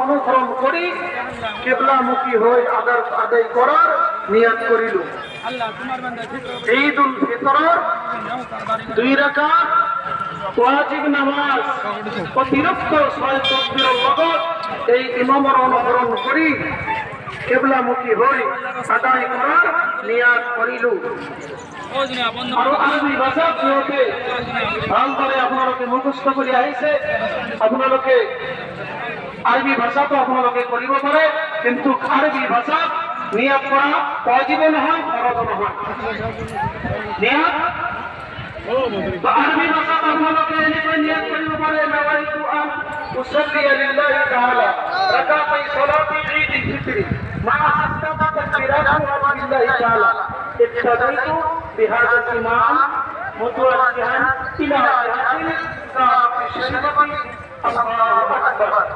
অনুসরণ করি কিবলামুখী হয়ে আদায় করার নিয়ত করিল। ঈদুল ফিতরের 2 রাকাত ওয়াজিব নামাজ অতিরিক্ত 6 তাকবীরের লগত এই ইমামের অনুসরণ করি কিবলামুখী হয়ে আদায় করার নিয়ত করিল। আর আরবি ভাষা যেহেতু ভাল করে আপনাদেরকে মুখস্থ করে আইছে, আপনাদেরকে আরবি ভাষা তো আপনাদেরকে করিব পারে, কিন্তু আরবি ভাষা নিয়ত করা ওয়াজিব নহয়, ফরজ নহয়। নিয়ত তো আরবি ভাষা আপনাদেরকে এনেকৈ নিয়ত করিব পারে, নাওয়াইতু আন উসাল্লি লিল্লাহি তাআলা রাকাতাই সালাতি ঈদ ফিতরি মা সাত্তাতা তাকবীরাতু লিল্লাহি তাআলা ইত্তাদাইতু বিহাযা ইমাম মুতাওয়াজ্জিহান ইলা জাহাতিল কাফি শারফি আল্লাহু আকবার।